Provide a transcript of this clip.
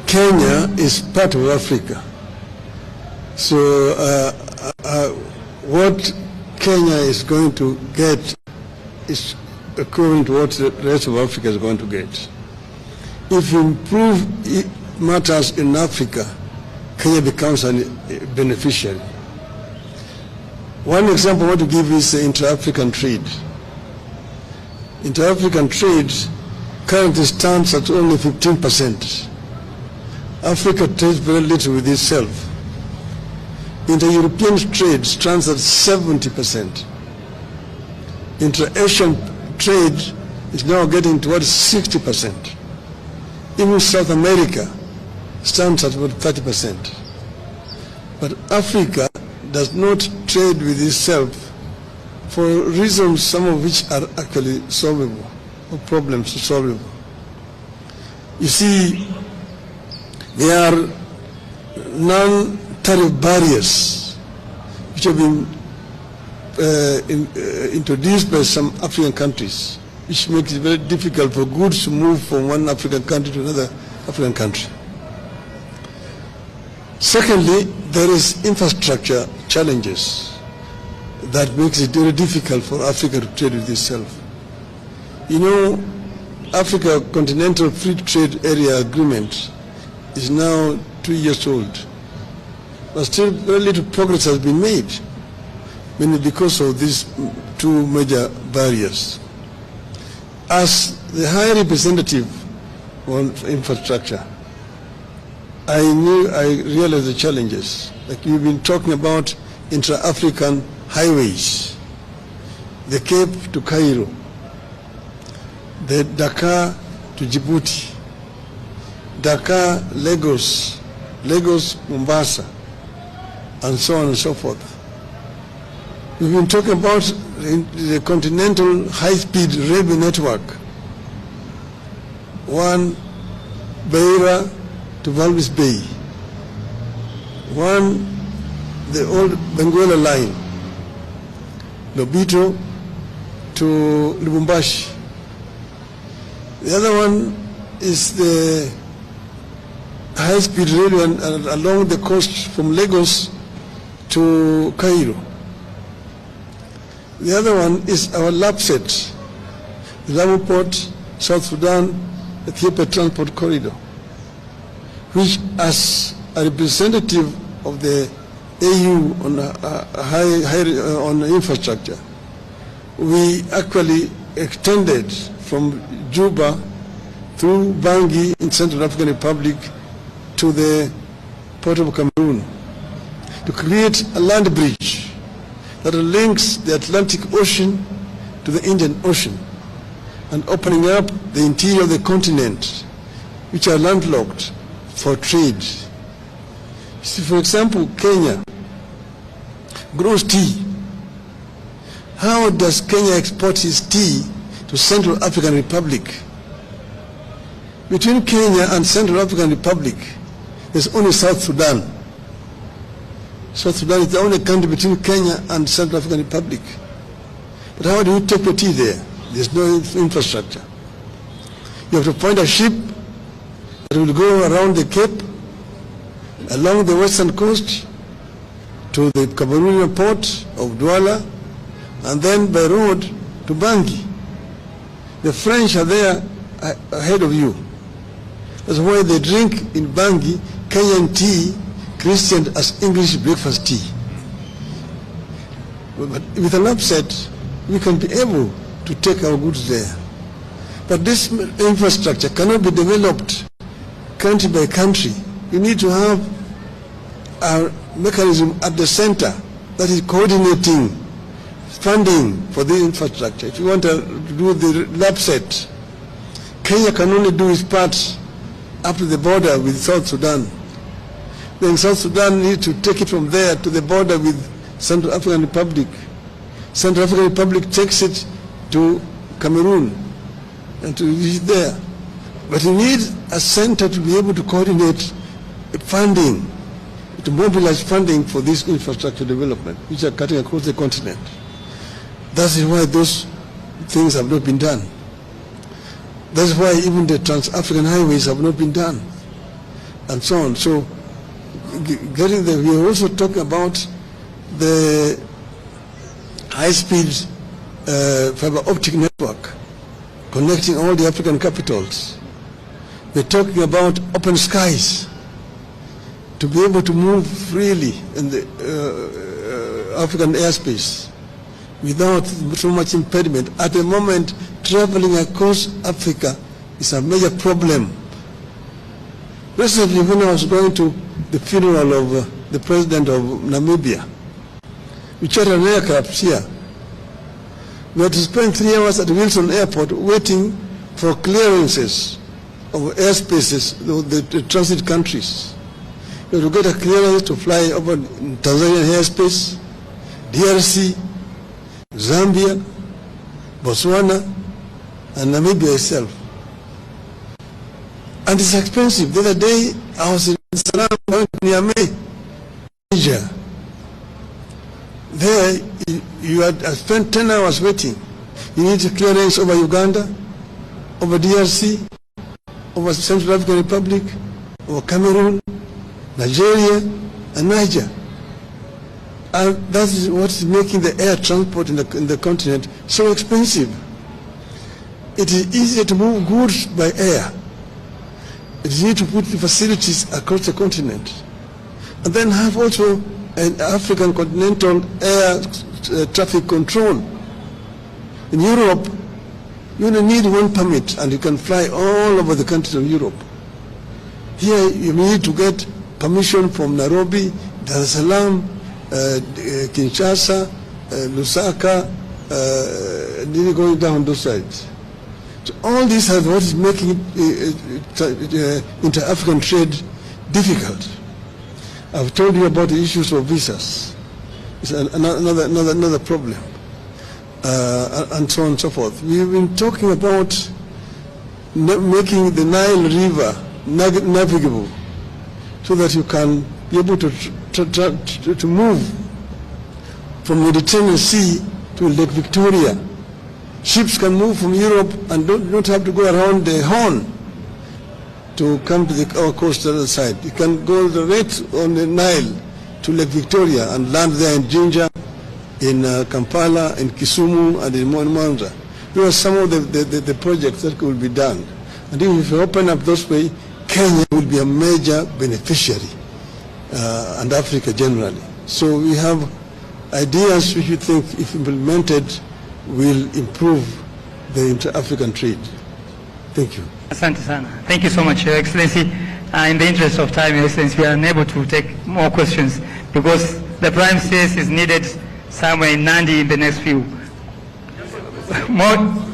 Kenya is part of Africa. So what Kenya is going to get is equivalent to what the rest of Africa is going to get. If you improve matters in Africa, Kenya becomes a beneficiary. One example I want to give is the inter-African trade. Inter-African trade currently stands at only 15%. Africa trades very little with itself. Inter-European trade stands at 70%. Inter-Asian trade is now getting towards 60%. Even South America stands at about 30%. But Africa does not trade with itself for reasons, some of which are actually solvable, or problems solvable. You see, there are non-tariff barriers which have been introduced by some African countries, which makes it very difficult for goods to move from one African country to another African country. Secondly, there is infrastructure challenges that makes it very difficult for Africa to trade with itself. You know, Africa Continental Free Trade Area Agreement is now 2 years old, but still very little progress has been made, mainly because of these two major barriers. As the High Representative on Infrastructure, I realized the challenges. Like you've been talking about intra-African highways, the Cape to Cairo, the Dakar to Djibouti, Dakar, Lagos, Lagos, Mombasa, and so on and so forth. We've been talking about the continental high-speed railway network, one Beira to Walvis Bay, one the old Benguela line, Lobito to Lubumbashi. The other one is the high-speed railway along the coast from Lagos to Cairo. The other one is our LAPSET, the Lamu Port, South Sudan, Ethiopia Transport Corridor, which as a representative of the AU on infrastructure, we actually extended from Juba through Bangui in Central African Republic to the Port of Cameroon to create a land bridge that links the Atlantic Ocean to the Indian Ocean and opening up the interior of the continent, which are landlocked for trade. See, for example, Kenya grows tea. How does Kenya export its tea to Central African Republic? Between Kenya and Central African Republic, there's only South Sudan. South Sudan is the only country between Kenya and Central African Republic. But how do you take the tea there? There's no infrastructure. You have to find a ship that will go around the Cape, along the western coast, to the Cameroonian port of Douala, and then by road to Bangui. The French are there ahead of you. That's why they drink in Bangui Kenyan tea, christened as English breakfast tea. But with an upset, we can be able to take our goods there. But this infrastructure cannot be developed country by country. You need to have a mechanism at the center that is coordinating funding for the infrastructure. If you want to do the LAPSET, Kenya can only do its part up to the border with South Sudan. Then South Sudan needs to take it from there to the border with Central African Republic. Central African Republic takes it to Cameroon and to reach there. But you need a center to be able to coordinate funding, to mobilize funding for this infrastructure development, which are cutting across the continent. That is why those things have not been done. That's why even the trans-African highways have not been done. and so on. So we are also talking about the high-speed fiber optic network connecting all the African capitals. We're talking about open skies, to be able to move freely in the African airspace without so much impediment. At the moment, traveling across Africa is a major problem. Recently, when I was going to the funeral of the president of Namibia, we chartered an aircraft here. We had to spend 3 hours at Wilson Airport waiting for clearances of airspaces, the transit countries. You have to get a clearance to fly over Tanzanian airspace, DRC, Zambia, Botswana, and Namibia itself. And it's expensive. The other day, I was in Salam, going to Niamey, Niger. There, you had spent 10 hours waiting. You need a clearance over Uganda, over DRC, over Central African Republic, over Cameroon, Nigeria, and Niger. And that is what is making the air transport in the continent so expensive. It is easier to move goods by air. It is easier to put the facilities across the continent. And then have also an African continental air traffic control. In Europe, you only need one permit and you can fly all over the countries of Europe. Here, you need to get permission from Nairobi, Dar es Salaam, Kinshasa, Lusaka, nearly going down those sides. So all these are what is making inter-African trade difficult. I've told you about the issues of visas. It's another problem, and so on and so forth. We've been talking about making the Nile River navigable, so that you can be able to move from the Mediterranean Sea to Lake Victoria. Ships can move from Europe and don't have to go around the Horn to come to our coastal side. You can go right on the Nile to Lake Victoria and land there in Jinja, in Kampala, in Kisumu, and in Mwanza. Those are some of the projects that could be done. And if we open up those way, Kenya will be a major beneficiary, and Africa generally. So we have ideas which we think, if implemented, will improve the inter-African trade. Thank you. Asante sana. Thank you so much, Your Excellency. In the interest of time, Your Excellency, we are unable to take more questions because the Prime Space is needed somewhere in Nandi in the next few. More.